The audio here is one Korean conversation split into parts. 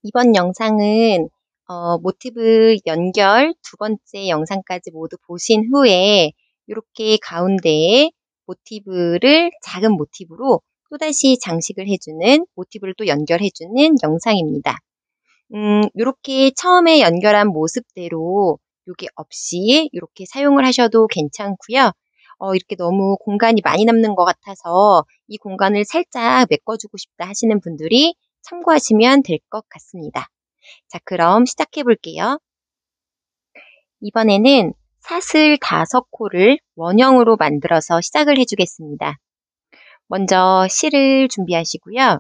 이번 영상은 모티브 연결 두 번째 영상까지 모두 보신 후에 이렇게 가운데에 모티브를 작은 모티브로 또다시 장식을 해주는 모티브를 또 연결해주는 영상입니다. 이렇게 처음에 연결한 모습대로 요게 없이 이렇게 사용을 하셔도 괜찮고요. 이렇게 너무 공간이 많이 남는 것 같아서 이 공간을 살짝 메꿔주고 싶다 하시는 분들이 참고하시면 될 것 같습니다. 자, 그럼 시작해 볼게요. 이번에는 사슬 5코를 원형으로 만들어서 시작을 해주겠습니다. 먼저 실을 준비하시고요.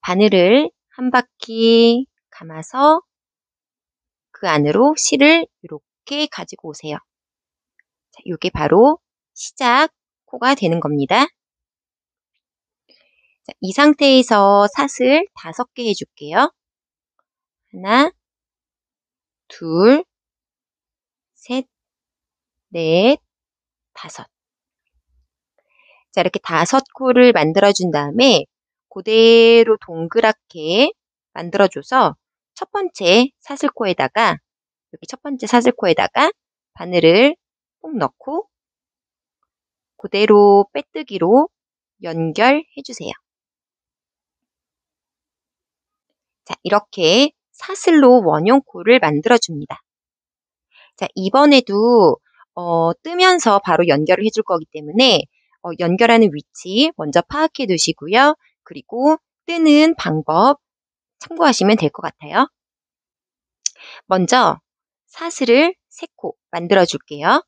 바늘을 한 바퀴 감아서 그 안으로 실을 이렇게 가지고 오세요. 자, 이게 바로 시작 코가 되는 겁니다. 자, 이 상태에서 사슬 5개 해줄게요. 하나, 둘, 셋, 넷, 5. 자, 이렇게 5코를 만들어준 다음에 그대로 동그랗게 만들어줘서 첫 번째 사슬코에다가 여기 첫 번째 사슬코에다가 바늘을 꼭 넣고 그대로 빼뜨기로 연결해주세요. 자, 이렇게 사슬로 원형코를 만들어줍니다. 자, 이번에도 뜨면서 바로 연결을 해줄 거기 때문에 연결하는 위치 먼저 파악해 두시고요. 그리고 뜨는 방법 참고하시면 될 것 같아요. 먼저 사슬을 3코 만들어 줄게요.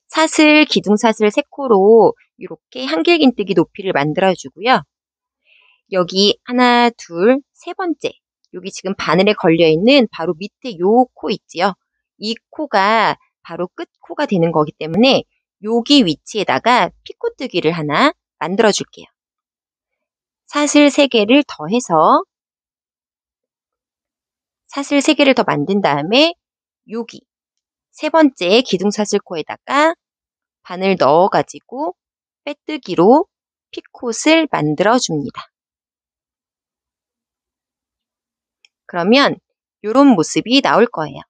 사슬, 기둥사슬 3코로 이렇게 한길긴뜨기 높이를 만들어 주고요. 여기 하나, 둘, 세 번째 여기 지금 바늘에 걸려있는 바로 밑에 요 코 있지요. 이 코가 바로 끝 코가 되는 거기 때문에 여기 위치에다가 피코뜨기를 하나 만들어 줄게요. 사슬 3개를 더해서 사슬 3개를 더 만든 다음에 여기 세 번째 기둥사슬 코에다가 바늘 넣어가지고 빼뜨기로 피콧을 만들어 줍니다. 그러면 이런 모습이 나올 거예요.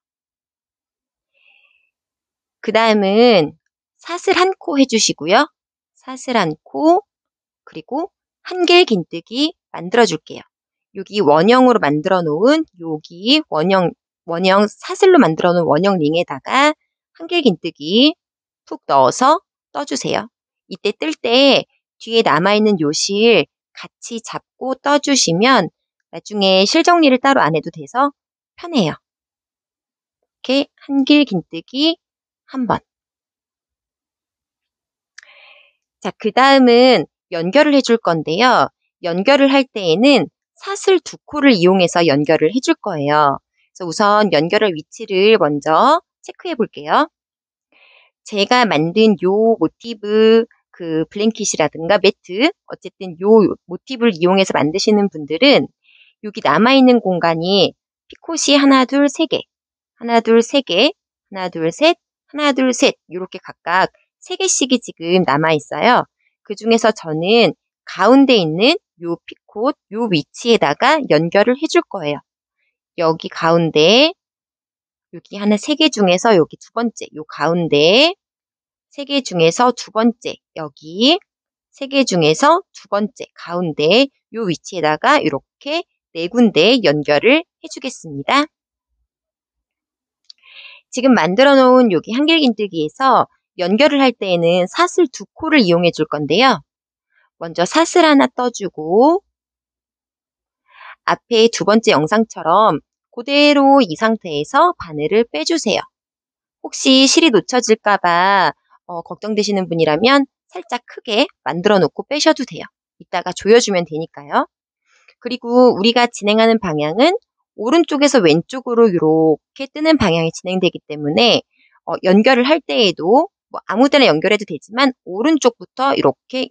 그 다음은 사슬 1코 해주시고요. 사슬 1코 그리고 한길긴뜨기 만들어 줄게요. 여기 원형으로 만들어 놓은 여기 원형 사슬로 만들어 놓은 원형 링에다가 한길긴뜨기 푹 넣어서 떠주세요. 이때 뜰 때 뒤에 남아있는 요 실 같이 잡고 떠주시면 나중에 실 정리를 따로 안 해도 돼서 편해요. 이렇게 한길긴뜨기 한 번. 자, 그 다음은 연결을 해줄 건데요. 연결을 할 때에는 사슬 2코를 이용해서 연결을 해줄 거예요. 그래서 우선 연결할 위치를 먼저 체크해 볼게요. 제가 만든 요 모티브 그 블랭킷이라든가 매트 어쨌든 요 모티브를 이용해서 만드시는 분들은 여기 남아있는 공간이 피콧이 하나, 둘, 3개 하나, 둘, 3개 하나, 둘, 셋 하나, 둘, 셋 이렇게 각각 3개씩이 지금 남아있어요. 그 중에서 저는 가운데 있는 요 피콧 요 위치에다가 연결을 해줄 거예요. 여기 가운데 여기 하나 3개 중에서 여기 두 번째 요 가운데 3개 중에서 두 번째 여기 3개 중에서 두 번째 가운데 요 위치에다가 이렇게 4군데 연결을 해주겠습니다. 지금 만들어 놓은 여기 한길긴뜨기에서 연결을 할 때에는 사슬 2코를 이용해 줄 건데요. 먼저 사슬 하나 떠주고 앞에 두 번째 영상처럼 그대로 이 상태에서 바늘을 빼주세요. 혹시 실이 놓쳐질까봐 걱정되시는 분이라면 살짝 크게 만들어 놓고 빼셔도 돼요. 이따가 조여주면 되니까요. 그리고 우리가 진행하는 방향은 오른쪽에서 왼쪽으로 이렇게 뜨는 방향이 진행되기 때문에 연결을 할 때에도 뭐 아무 데나 연결해도 되지만 오른쪽부터 이렇게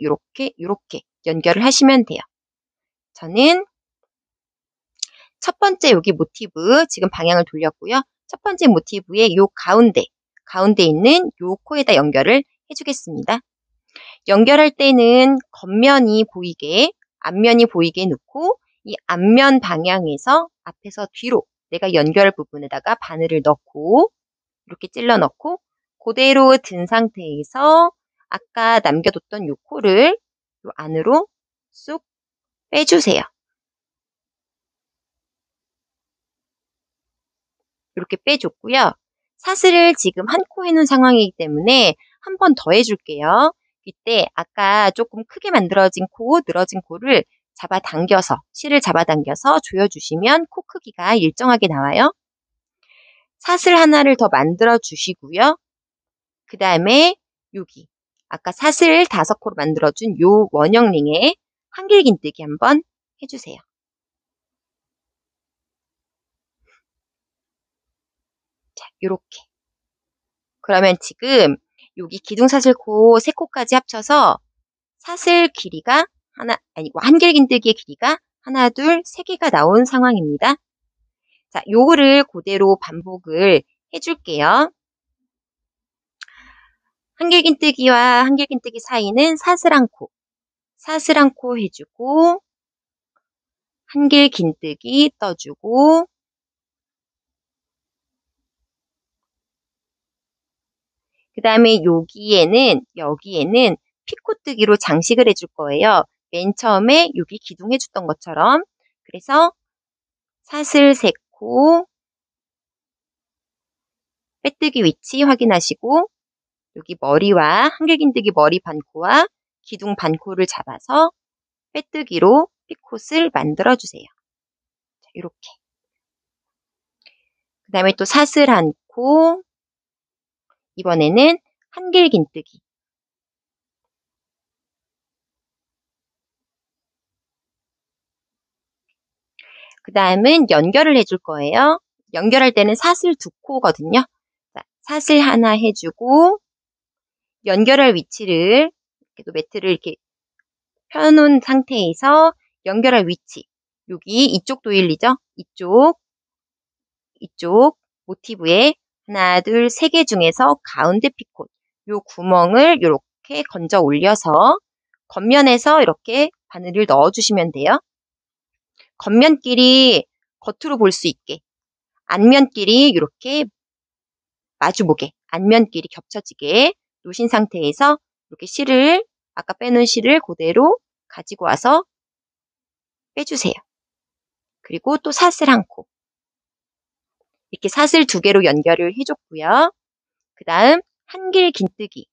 연결을 하시면 돼요. 저는 첫 번째 여기 모티브 지금 방향을 돌렸고요. 첫 번째 모티브의 요 가운데 있는 요 코에다 연결을 해주겠습니다. 연결할 때는 겉면이 보이게, 앞면이 보이게 놓고 이 앞면 방향에서 앞에서 뒤로 내가 연결 부분에다가 바늘을 넣고 이렇게 찔러 넣고 그대로 든 상태에서 아까 남겨뒀던 요 코를 요 안으로 쑥 빼주세요. 이렇게 빼줬고요. 사슬을 지금 한 코 해놓은 상황이기 때문에 한 번 더 해줄게요. 이때 아까 조금 크게 만들어진 코, 늘어진 코를 잡아당겨서, 실을 잡아당겨서 조여주시면 코 크기가 일정하게 나와요. 사슬 하나를 더 만들어 주시고요. 그 다음에 여기 아까 사슬 5코로 만들어준 요 원형 링에 한길긴뜨기 한번 해주세요. 자, 요렇게. 그러면 지금 여기 기둥사슬코 3코까지 합쳐서 사슬 길이가 한길긴뜨기의 길이가 하나, 둘, 3개가 나온 상황입니다. 자, 요거를 그대로 반복을 해줄게요. 한길긴뜨기와 한길긴뜨기 사이는 사슬 한 코 해주고 한길긴뜨기 떠주고 그 다음에 여기에는 피코뜨기로 장식을 해줄 거예요. 맨 처음에 여기 기둥 해줬던 것처럼. 그래서 사슬 3코, 빼뜨기 위치 확인하시고 여기 머리와 한길긴뜨기 머리 반코와 기둥 반코를 잡아서 빼뜨기로 피콧을 만들어주세요. 이렇게. 그 다음에 또 사슬 1코, 이번에는 한길긴뜨기. 그 다음은 연결을 해줄 거예요. 연결할 때는 사슬 2코거든요. 자, 사슬 하나 해주고 연결할 위치를 또 매트를 이렇게 펴놓은 상태에서 연결할 위치 여기 이쪽 도일리죠? 이쪽 모티브에 하나, 둘, 3개 중에서 가운데 피콧 요 구멍을 이렇게 건져 올려서 겉면에서 이렇게 바늘을 넣어주시면 돼요. 겉면끼리 겉으로 볼 수 있게 앞면끼리 이렇게 마주보게 앞면끼리 겹쳐지게 놓으신 상태에서 이렇게 실을 아까 빼놓은 실을 그대로 가지고 와서 빼주세요. 그리고 또 사슬 1코 이렇게 사슬 2개로 연결을 해줬고요. 그 다음 한길긴뜨기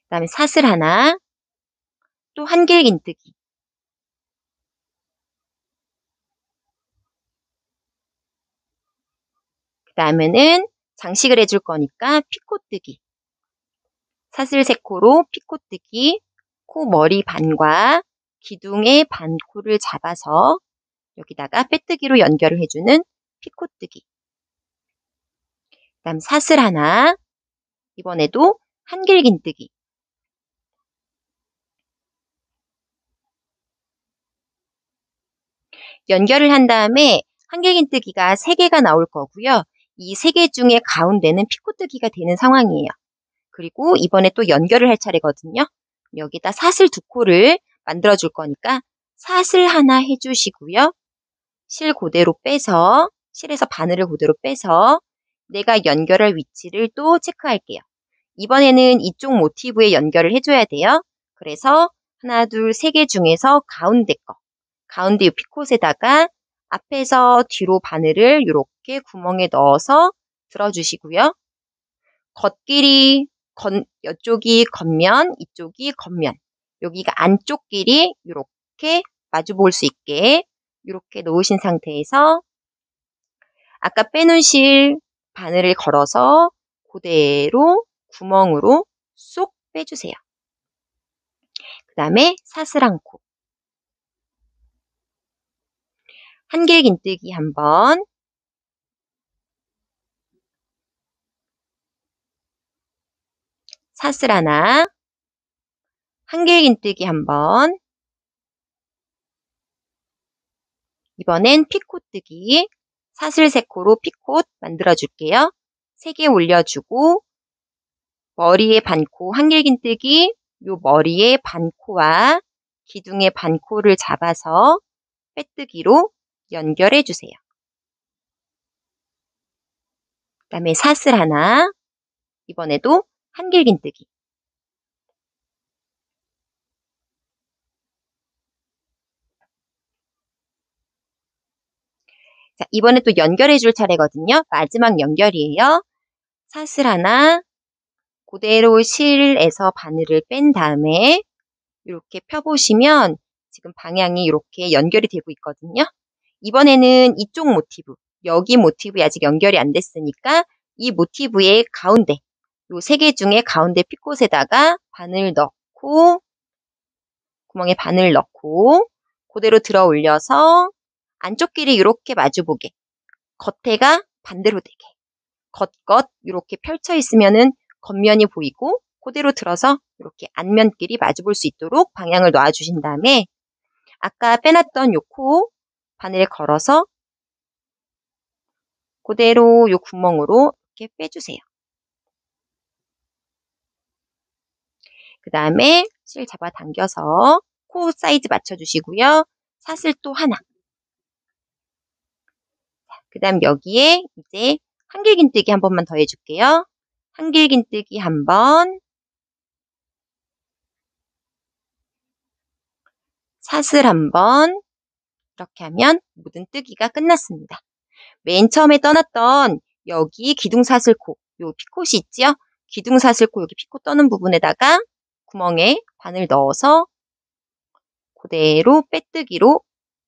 그 다음에 사슬 하나 또 한길긴뜨기 그 다음에는 장식을 해줄 거니까 피콧뜨기 사슬 3코로 피콧뜨기 코 머리 반과 기둥의 반코를 잡아서 여기다가 빼뜨기로 연결을 해주는 피콧뜨기 그 다음 사슬 하나 이번에도 한길긴뜨기 연결을 한 다음에 한길긴뜨기가 3개가 나올 거고요. 이 3개 중에 가운데는 피콧뜨기가 되는 상황이에요. 그리고 이번에 또 연결을 할 차례거든요. 여기다 사슬 2코를 만들어줄 거니까 사슬 하나 해주시고요. 실 그대로 빼서 실에서 바늘을 그대로 빼서 내가 연결할 위치를 또 체크할게요. 이번에는 이쪽 모티브에 연결을 해줘야 돼요. 그래서 하나, 둘, 3개 중에서 가운데 이 피콧에다가 앞에서 뒤로 바늘을 이렇게 구멍에 넣어서 들어주시고요. 이쪽이 겉면, 이쪽이 겉면. 여기가 안쪽끼리 이렇게 마주 볼 수 있게 이렇게 놓으신 상태에서 아까 빼놓은 실 바늘을 걸어서 그대로 구멍으로 쏙 빼주세요. 그 다음에 사슬 1코 한길긴뜨기 한번 사슬 하나 한길긴뜨기 한번 이번엔 피콧뜨기 사슬 3코로 피콧 만들어 줄게요. 3개 올려주고 머리에 반코, 한길긴뜨기, 요 머리에 반코와 기둥의 반코를 잡아서 빼뜨기로 연결해 주세요. 그 다음에 사슬 하나, 이번에도 한길긴뜨기. 자, 이번에 또 연결해 줄 차례거든요. 마지막 연결이에요. 사슬 하나, 그대로 실에서 바늘을 뺀 다음에 이렇게 펴보시면 지금 방향이 이렇게 연결이 되고 있거든요. 이번에는 이쪽 모티브, 여기 모티브에 아직 연결이 안 됐으니까 이 모티브의 가운데, 요 3개 중에 가운데 피콧에다가 바늘 넣고, 구멍에 바늘 넣고, 그대로 들어 올려서 안쪽 길이 이렇게 마주보게, 겉에가 반대로 되게, 겉 이렇게 펼쳐 있으면은 겉면이 보이고, 그대로 들어서 이렇게 안면끼리 마주볼 수 있도록 방향을 놔주신 다음에 아까 빼놨던 요 코 바늘에 걸어서 그대로 요 구멍으로 이렇게 빼주세요. 그 다음에 실 잡아 당겨서 코 사이즈 맞춰주시고요. 사슬 또 하나. 그 다음 여기에 이제 한길긴뜨기 한 번만 더 해줄게요. 한길긴뜨기 한 번, 사슬 한 번, 이렇게 하면 모든 뜨기가 끝났습니다. 맨 처음에 떠났던 여기 기둥사슬코, 요 피콧이 있죠? 기둥사슬코 여기 피콧 떠는 부분에다가 구멍에 바늘 넣어서 그대로 빼뜨기로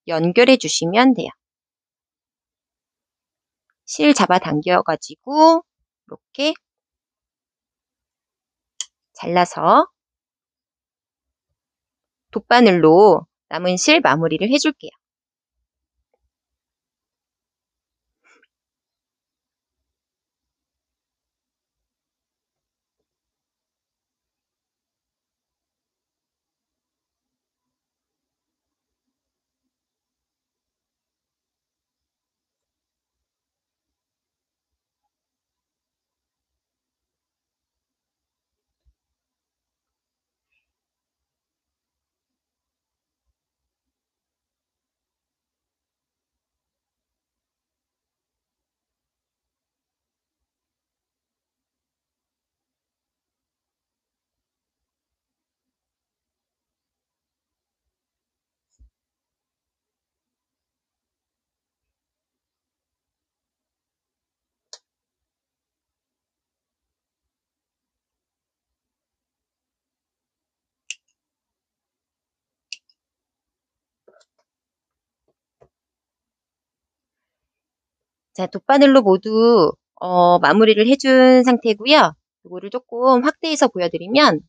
연결해 주시면 돼요. 실 잡아 당겨가지고 이렇게 잘라서 돗바늘로 남은 실 마무리를 해줄게요. 자, 돗바늘로 모두 마무리를 해준 상태고요. 이거를 조금 확대해서 보여드리면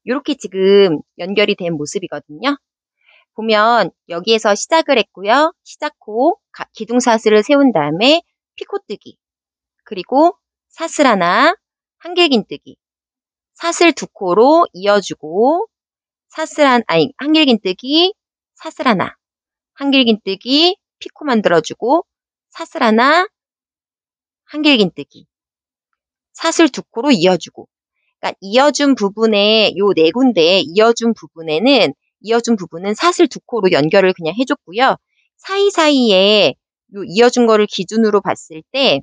이렇게 지금 연결이 된 모습이거든요. 보면 여기에서 시작을 했고요. 시작코 기둥사슬을 세운 다음에 피콧뜨기, 그리고 사슬 하나, 한길긴뜨기, 사슬 2코로 이어주고 한길긴뜨기, 사슬 하나, 한길긴뜨기, 피코 만들어주고 사슬 하나, 한길긴뜨기, 사슬 2코로 이어주고. 그러니까 이어준 부분에 요 4군데 이어준 부분은 사슬 2코로 연결을 그냥 해줬고요. 사이사이에 요 이어준 거를 기준으로 봤을 때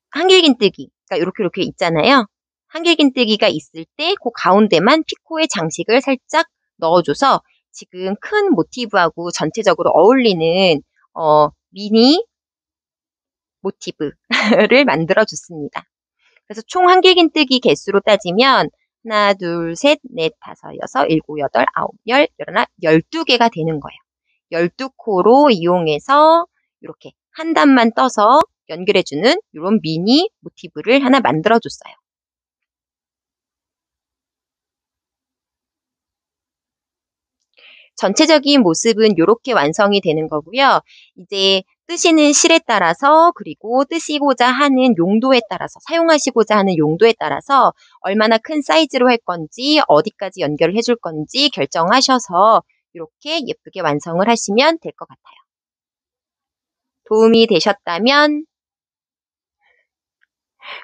한길긴뜨기, 그러니까 이렇게 있잖아요. 한길긴뜨기가 있을 때 그 가운데만 피코의 장식을 살짝 넣어줘서 지금 큰 모티브하고 전체적으로 어울리는 미니 모티브를 만들어줬습니다. 그래서 총 한길긴뜨기 개수로 따지면 하나, 둘, 셋, 넷, 다섯, 여섯, 일곱, 여덟, 아홉, 열, 열하나, 12개가 되는 거예요. 12코로 이용해서 이렇게 한 단만 떠서 연결해주는 이런 미니 모티브를 하나 만들어줬어요. 전체적인 모습은 이렇게 완성이 되는 거고요. 이제 뜨시는 실에 따라서 그리고 뜨시고자 하는 용도에 따라서 사용하시고자 하는 용도에 따라서 얼마나 큰 사이즈로 할 건지 어디까지 연결을 해줄 건지 결정하셔서 이렇게 예쁘게 완성을 하시면 될 것 같아요. 도움이 되셨다면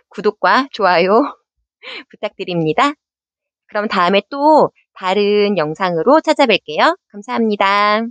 구독과 좋아요 부탁드립니다. 그럼 다음에 또 다른 영상으로 찾아뵐게요. 감사합니다.